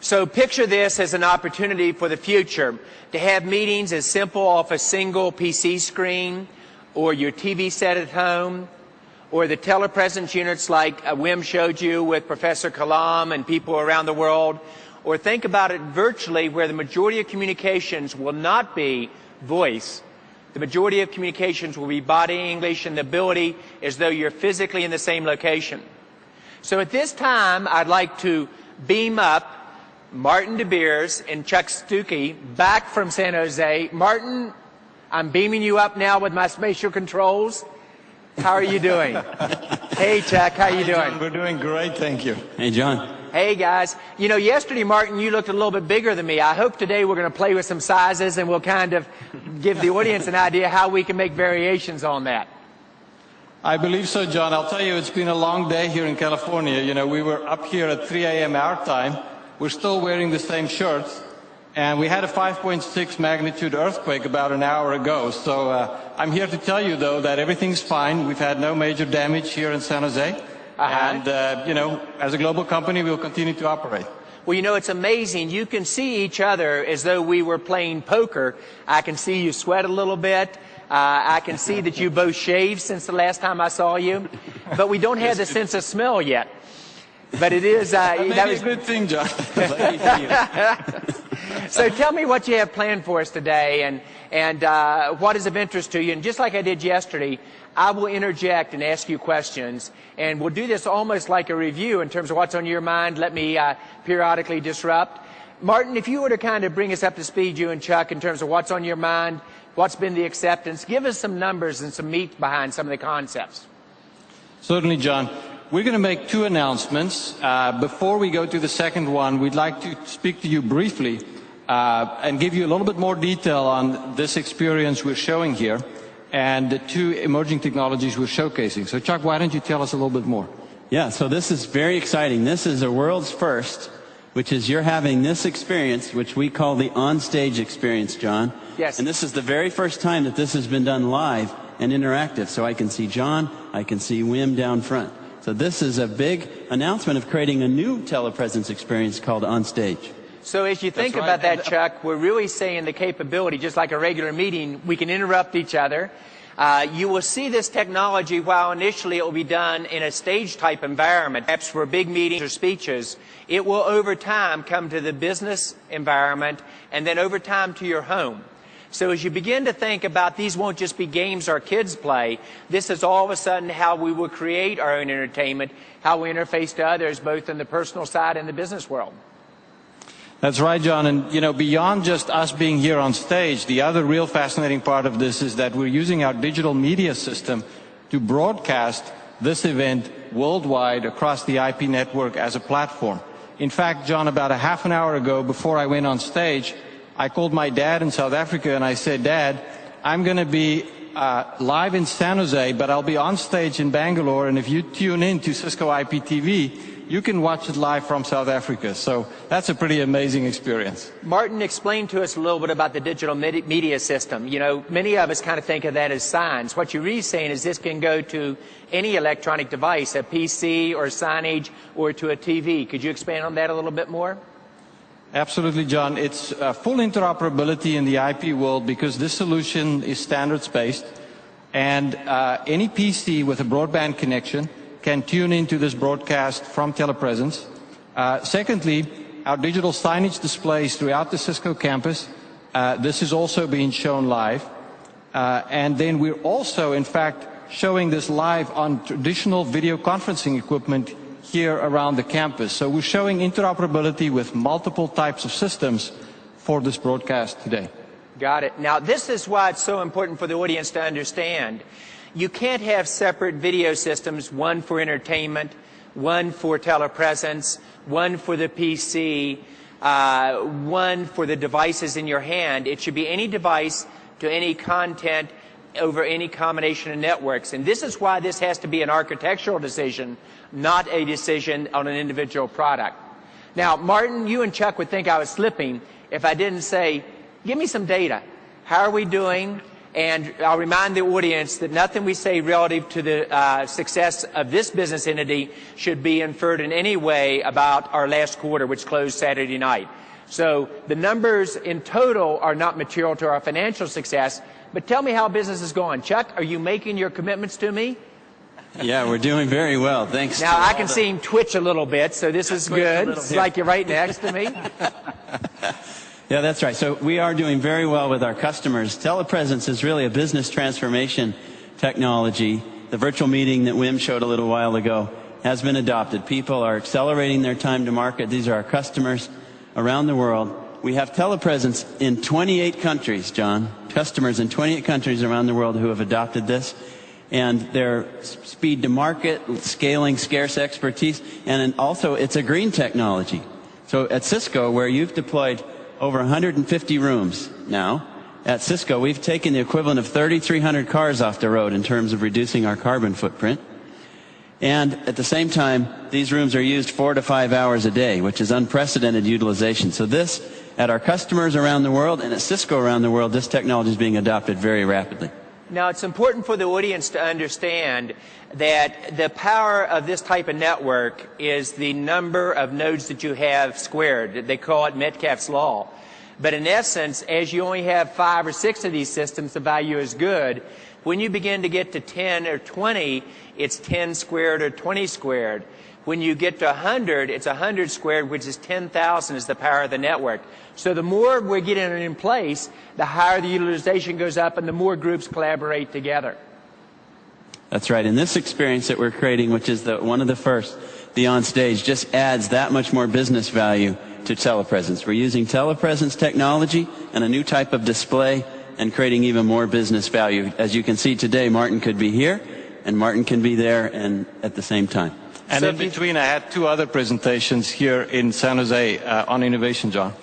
So picture this as an opportunity for the future to have meetings as simple off a single PC screen or your TV set at home or the telepresence units like Wim showed you with Professor Kalam and people around the world, or think about it virtually where the majority of communications will not be voice. The majority of communications will be body English and the ability as though you're physically in the same location. So at this time, I'd like to beam up Martin De Beers and Chuck Stuckey back from San Jose. Martin, I'm beaming you up now with my spatial controls. How are you doing? Hey, Chuck, how are you doing? John, we're doing great, thank you. Hey, John. Hey, guys. You know, yesterday, Martin, you looked a little bit bigger than me. I hope today we're going to play with some sizes and we'll kind of give the audience an idea how we can make variations on that. I believe so, John. I'll tell you, it's been a long day here in California. You know, we were up here at 3 a.m. our time. We're still wearing the same shirts. And we had a 5.6 magnitude earthquake about an hour ago. So I'm here to tell you, though, that everything's fine. We've had no major damage here in San Jose. And, you know, as a global company, we'll continue to operate. Well, you know, it's amazing. You can see each other as though we were playing poker. I can see you sweat a little bit. I can see that you both shaved since the last time I saw you. But we don't have the sense of smell yet. But it is... that was a good thing, John. So tell me what you have planned for us today and what is of interest to you. And just like I did yesterday, I will interject and ask you questions. And we'll do this almost like a review in terms of what's on your mind. Let me periodically disrupt. Martin, if you were to kind of bring us up to speed, you and Chuck, in terms of what's on your mind, what's been the acceptance, give us some numbers and some meat behind some of the concepts. Certainly, John. We're going to make two announcements. Before we go to the second one, we'd like to speak to you briefly and give you a little bit more detail on this experience we're showing here and the two emerging technologies we're showcasing. So, Chuck, why don't you tell us a little bit more? Yeah, so this is very exciting. This is a world's first, which is you're having this experience, which we call the on-stage experience, John. Yes. And this is the very first time that this has been done live and interactive. So I can see John, I can see Wim down front. So this is a big announcement of creating a new telepresence experience called On Stage. So as you think about that, Chuck, we're really saying the capability, just like a regular meeting, we can interrupt each other. You will see this technology, while initially it will be done in a stage-type environment, perhaps for big meetings or speeches, it will over time come to the business environment and then over time to your home. So as you begin to think about these won't just be games our kids play, this is all of a sudden how we will create our own entertainment, how we interface to others, both in the personal side and the business world. That's right, John. And, you know, beyond just us being here on stage, the other real fascinating part of this is that we're using our digital media system to broadcast this event worldwide across the IP network as a platform. In fact, John, about a half an hour ago, before I went on stage, I called my dad in South Africa and I said, Dad, I'm going to be live in San Jose, but I'll be on stage in Bangalore, and if you tune in to Cisco IPTV, you can watch it live from South Africa. So that's a pretty amazing experience. Martin, explain to us a little bit about the digital media system. You know, many of us kind of think of that as signs. What you're really saying is this can go to any electronic device, a PC or signage, or to a TV. Could you expand on that a little bit more? Absolutely, John. It's full interoperability in the IP world because this solution is standards-based, and any PC with a broadband connection can tune into this broadcast from telepresence. Secondly, our digital signage displays throughout the Cisco campus. This is also being shown live. And then we're also, in fact, showing this live on traditional video conferencing equipment here around the campus. So we're showing interoperability with multiple types of systems for this broadcast today. Got it. Now, this is why it's so important for the audience to understand. You can't have separate video systems, one for entertainment, one for telepresence, one for the PC, one for the devices in your hand. It should be any device to any content over any combination of networks. And this is why this has to be an architectural decision, not a decision on an individual product. Now, Martin, you and Chuck would think I was slipping if I didn't say, give me some data. How are we doing? And I'll remind the audience that nothing we say relative to the success of this business entity should be inferred in any way about our last quarter, which closed Saturday night. So the numbers in total are not material to our financial success. But tell me how business is going. Chuck, are you making your commitments to me? Yeah, we're doing very well. Thanks. Now, I can see him twitch a little bit, so this is good. It's like you're right next to me. Yeah, that's right. So we are doing very well with our customers. Telepresence is really a business transformation technology. The virtual meeting that Wim showed a little while ago has been adopted. People are accelerating their time to market. These are our customers around the world. We have telepresence in 28 countries, John. Customers in 28 countries around the world who have adopted this. And their speed to market, scaling scarce expertise, and also it's a green technology. So at Cisco, where you've deployed over 150 rooms now, at Cisco, we've taken the equivalent of 3,300 cars off the road in terms of reducing our carbon footprint. And at the same time, these rooms are used 4 to 5 hours a day, which is unprecedented utilization. So this, at our customers around the world and at Cisco around the world, this technology is being adopted very rapidly. Now, it's important for the audience to understand that the power of this type of network is the number of nodes that you have squared. They call it Metcalfe's law. But in essence, as you only have 5 or 6 of these systems, the value is good. When you begin to get to 10 or 20, it's 10 squared or 20 squared. When you get to 100, it's 100 squared, which is 10,000 is the power of the network. So the more we're getting it in place, the higher the utilization goes up and the more groups collaborate together. That's right. And this experience that we're creating, which is one of the first, the OnStage, just adds that much more business value to telepresence. We're using telepresence technology and a new type of display and creating even more business value. As you can see today, Martin could be here and Martin can be there and at the same time. And so in between, I had 2 other presentations here in San Jose on innovation, John.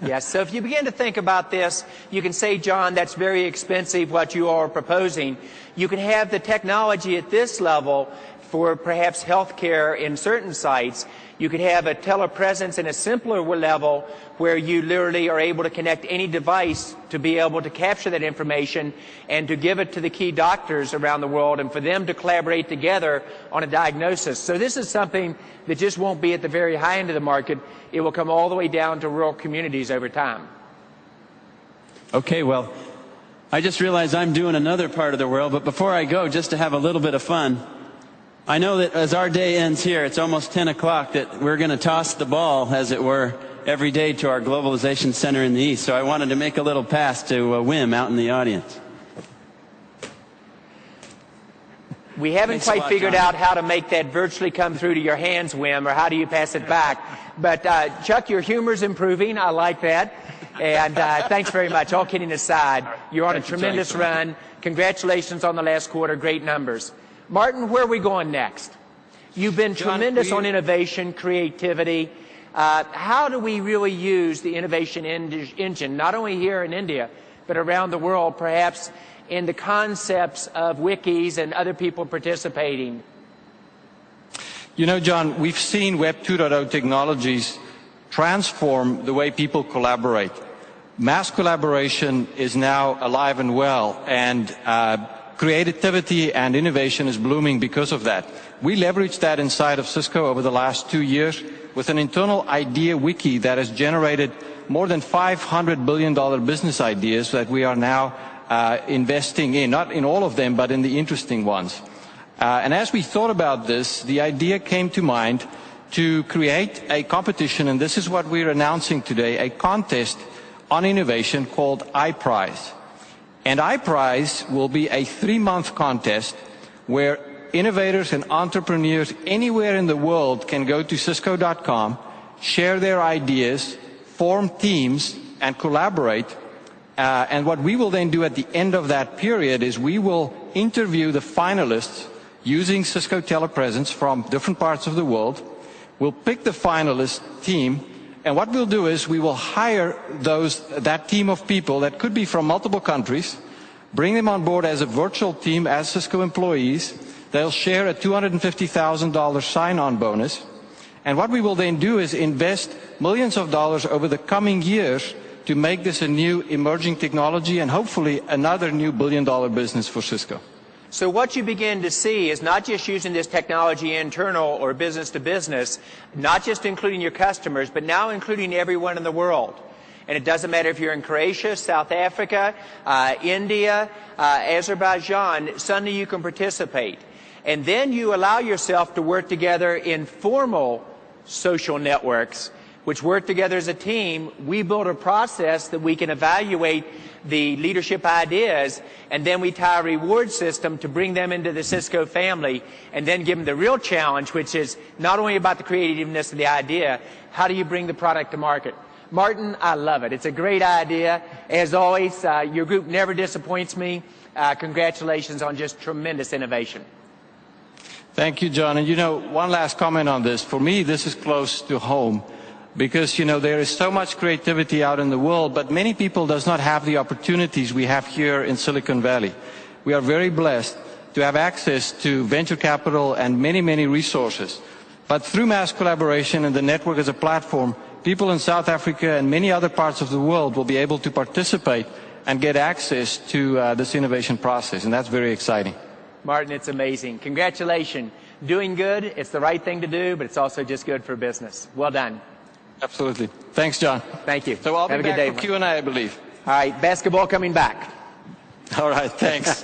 Yes, so if you begin to think about this, you can say, John, that's very expensive, what you are proposing. You can have the technology at this level for perhaps healthcare in certain sites. You could have a telepresence in a simpler level where you literally are able to connect any device to be able to capture that information and to give it to the key doctors around the world and for them to collaborate together on a diagnosis. So this is something that just won't be at the very high end of the market. It will come all the way down to rural communities over time. Okay, well, I just realized I'm doing another part of the world, but before I go, just to have a little bit of fun, I know that as our day ends here, it's almost 10 o'clock, that we're going to toss the ball, as it were, every day to our Globalization Center in the East. So I wanted to make a little pass to Wim out in the audience. We haven't quite figured out how to make that virtually come through to your hands, Wim, or how do you pass it back. But, Chuck, your humor's improving. I like that. And thanks very much. All kidding aside, you're on a tremendous run. Congratulations on the last quarter. Great numbers. Martin, where are we going next? You've been tremendous on innovation, creativity. How do we really use the innovation engine, not only here in India, but around the world, perhaps in the concepts of wikis and other people participating? You know, John, we've seen Web 2.0 technologies transform the way people collaborate. Mass collaboration is now alive and well, and creativity and innovation is blooming because of that. We leveraged that inside of Cisco over the last 2 years with an internal idea wiki that has generated more than $500 billion business ideas that we are now investing in, not in all of them, but in the interesting ones. And as we thought about this, the idea came to mind to create a competition, and this is what we're announcing today, a contest on innovation called iPrize. And iPrize will be a 3-month contest where innovators and entrepreneurs anywhere in the world can go to Cisco.com, share their ideas, form teams, and collaborate. And what we will then do at the end of that period is we will interview the finalists using Cisco Telepresence from different parts of the world. We'll pick the finalist team, and what we'll do is we will hire that team of people that could be from multiple countries, bring them on board as a virtual team as Cisco employees. They'll share a $250,000 sign-on bonus. And what we will then do is invest millions of dollars over the coming years to to make this a new emerging technology and hopefully another new billion-dollar business for Cisco. So what you begin to see is not just using this technology internal or business to business, not just including your customers, but now including everyone in the world. And it doesn't matter if you're in Croatia, South Africa, India, Azerbaijan, suddenly you can participate. And then you allow yourself to work together in formal social networks, which work together as a team. We build a process that we can evaluate the leadership ideas, and then we tie a reward system to bring them into the Cisco family, and then give them the real challenge, which is not only about the creativeness of the idea, how do you bring the product to market? Martin, I love it. It's a great idea. As always, your group never disappoints me. Congratulations on just tremendous innovation. Thank you, John. And one last comment on this. For me, this is close to home because, there is so much creativity out in the world, but many people does not have the opportunities we have here in Silicon Valley. We are very blessed to have access to venture capital and many, many resources. But through mass collaboration and the network as a platform, people in South Africa and many other parts of the world will be able to participate and get access to this innovation process, and that's very exciting. Martin, it's amazing. Congratulations. Doing good, it's the right thing to do, but it's also just good for business. Well done. Absolutely. Thanks, John. Thank you. So I'll Have be a good back day, for Q&A, I believe. All right, basketball coming back. All right, thanks.